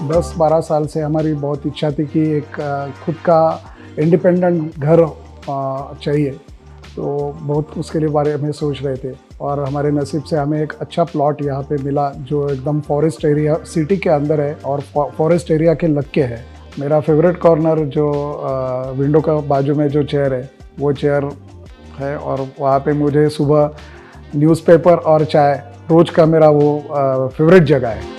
10-12 साल से हमारी बहुत इच्छा थी कि एक खुद का इंडिपेंडेंट घर चाहिए। तो बहुत उसके लिए बारे में सोच रहे थे और हमारे नसीब से हमें एक अच्छा प्लॉट यहाँ पे मिला जो एकदम फॉरेस्ट एरिया सिटी के अंदर है और फॉरेस्ट एरिया के लग के है। मेरा फेवरेट कॉर्नर जो विंडो का बाजू में जो चेयर है वो चेयर है और वहाँ पे मुझे सुबह न्यूज़पेपर और चाय रोज़ का मेरा वो फेवरेट जगह है।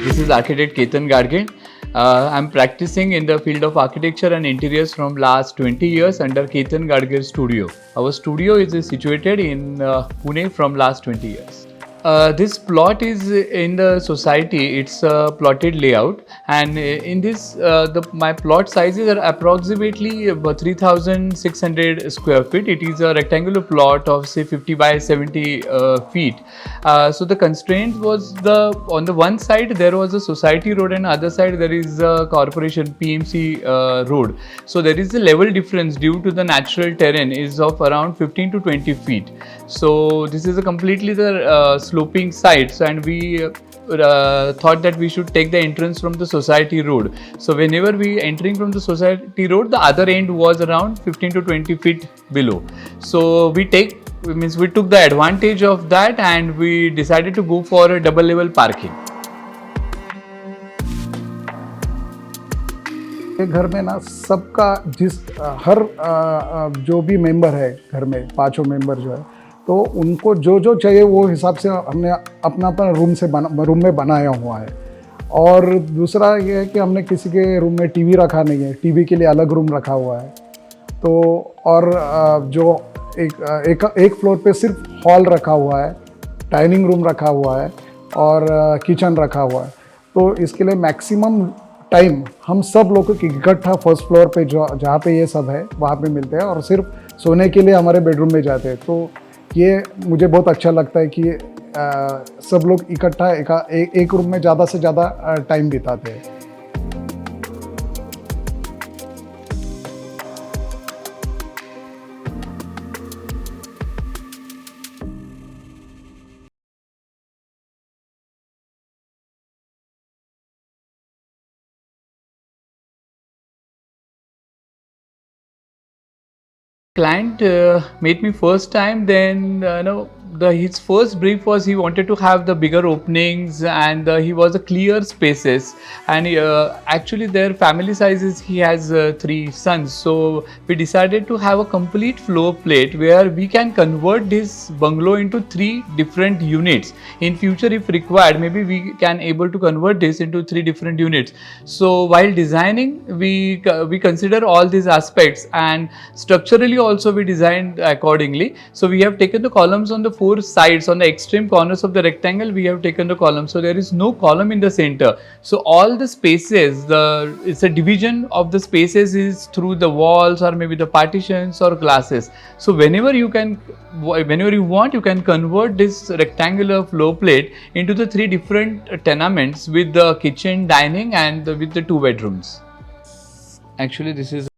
This is architect Ketan Gadge. I'm practicing in the field of architecture and interiors from last 20 years under Ketan Gadge Studio. Our studio is situated in Pune from last 20 years. This plot is in the society. It's a plotted layout, and in this, my plot sizes are approximately 3,600 square feet. It is a rectangular plot of say 50 by 70 feet. So the constraint was on the one side there was a society road and other side there is a corporation PMC road. So there is a level difference due to the natural terrain is of around 15 to 20 feet. So this is a completely the sloping sides, and we thought that we should take the entrance from the society road. So whenever we entering from the society road, the other end was around 15 to 20 feet below. So we took the advantage of that and we decided to go for a double level parking. घर में ना सबका हर जो भी member है घर में 5 member जो है तो उनको जो चाहिए वो हिसाब से हमने अपना रूम में बनाया हुआ है। और दूसरा ये है कि हमने किसी के रूम में टीवी रखा नहीं है, टीवी के लिए अलग रूम रखा हुआ है। तो और जो एक फ्लोर पे सिर्फ हॉल रखा हुआ है, डाइनिंग रूम रखा हुआ है और किचन रखा हुआ है। तो इसके लिए मैक्सिमम टाइम हम सब लोगों की इकट्ठा फर्स्ट फ्लोर पे जहाँ पे ये सब है वहाँ पे मिलते हैं और सिर्फ सोने के लिए हमारे बेडरूम में जाते हैं। तो ये मुझे बहुत अच्छा लगता है कि सब लोग इकट्ठा एक रूम में ज़्यादा से ज़्यादा टाइम बिताते हैं। Client made me first time, then his first brief was he wanted to have the bigger openings and he was a clear spaces, and actually their family sizes, he has 3 sons, so we decided to have a complete floor plate where we can convert this bungalow into 3 different units. In future if required, maybe we can able to convert this into 3 different units. So while designing we consider all these aspects, and structurally also we designed accordingly. So we have taken the columns on the 4 sides, on the extreme corners of the rectangle we have taken the columns, so there is no column in the center. So all the spaces, it's a division of the spaces is through the walls or maybe the partitions or glasses. So whenever you want, you can convert this rectangular floor plate into the 3 different tenements with the kitchen, dining and with the 2 bedrooms. Actually this is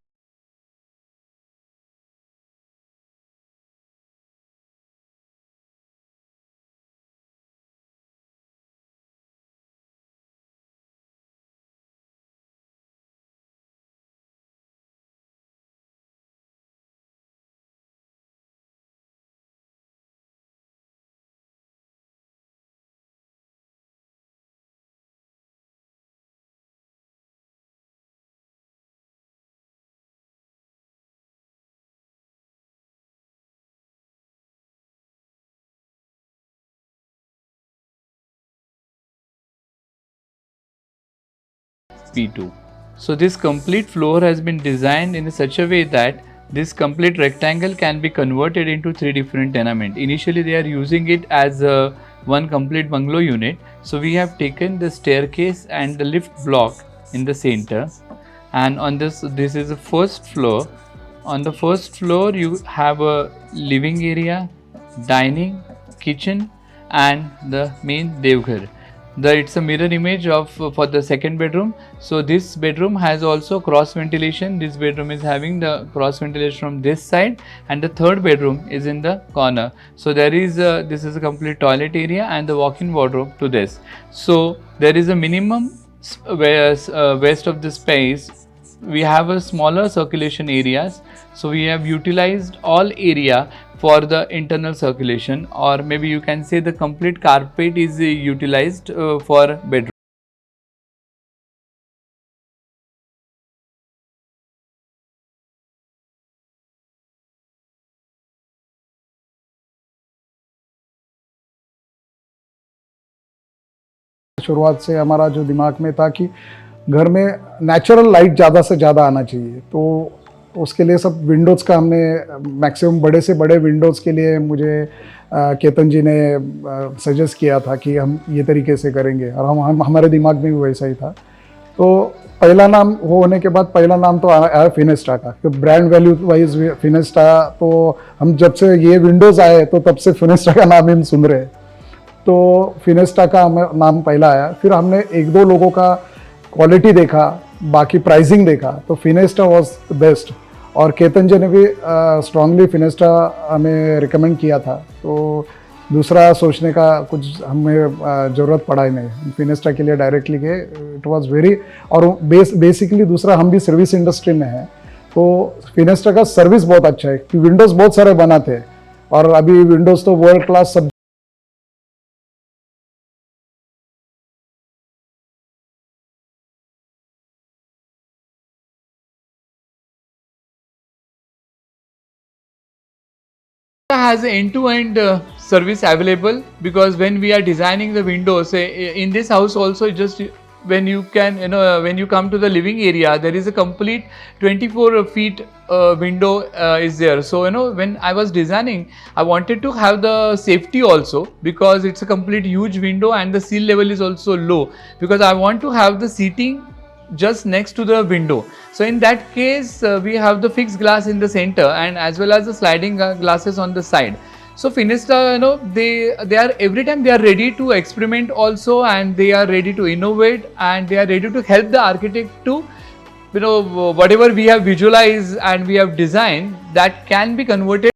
P2. So this complete floor has been designed in such a way that this complete rectangle can be converted into 3 different tenements. Initially they are using it as one complete bungalow unit. So we have taken the staircase and the lift block in the center, and on this is the first floor. On the first floor you have a living area, dining, kitchen and the main devghar. It's a mirror image of for the second bedroom. So this bedroom has also cross ventilation. This bedroom is having the cross ventilation from this side, and the third bedroom is in the corner. So there is this is a complete toilet area and the walk-in wardrobe to this. So there is a minimum waste of the space. We have a smaller circulation areas, so we have utilized all area for the internal circulation, or maybe you can say the complete carpet is utilized for bedroom. शुरुआत से हमारा जो दिमाग में था कि घर में नेचुरल लाइट ज़्यादा से ज़्यादा आना चाहिए, तो उसके लिए सब विंडोज़ का हमने मैक्सिमम बड़े से बड़े विंडोज़ के लिए मुझे केतन जी ने सजेस्ट किया था कि हम ये तरीके से करेंगे, और हम हमारे दिमाग में भी वैसा ही था। तो पहला नाम वो होने के बाद पहला नाम तो आया फिनेस्टा का, कि ब्रांड वैल्यू वाइज फिनेस्टा, तो हम जब से ये विंडोज़ आए तो तब से फिनेस्टा का नाम ही हम सुन रहे हैं। तो फिनेस्टा का नाम पहला आया, फिर हमने एक दो लोगों का क्वालिटी देखा, बाकी प्राइसिंग देखा, तो फिनेस्टा वाज द बेस्ट, और केतन जी ने भी स्ट्रांगली फिनेस्टा हमें रिकमेंड किया था। तो दूसरा सोचने का कुछ हमें ज़रूरत पड़ा ही नहीं, फिनेस्टा के लिए डायरेक्टली गए। इट वाज वेरी, और बेसिकली दूसरा हम भी सर्विस इंडस्ट्री में हैं, तो फिनेस्टा का सर्विस बहुत अच्छा है, कि विंडोज़ बहुत सारे बनाते हैं, और अभी विंडोज़ तो वर्ल्ड क्लास सब has an end-to-end service available, because when we are designing the windows in this house also, just when you can when you come to the living area, there is a complete 24 feet window is there. So when I was designing, I wanted to have the safety also, because it's a complete huge window and the seal level is also low, because I want to have the seating just next to the window. So in that case we have the fixed glass in the center, and as well as the sliding glasses on the side. So Finesta, they are every time they are ready to experiment also, and they are ready to innovate, and they are ready to help the architect to whatever we have visualized and we have designed, that can be converted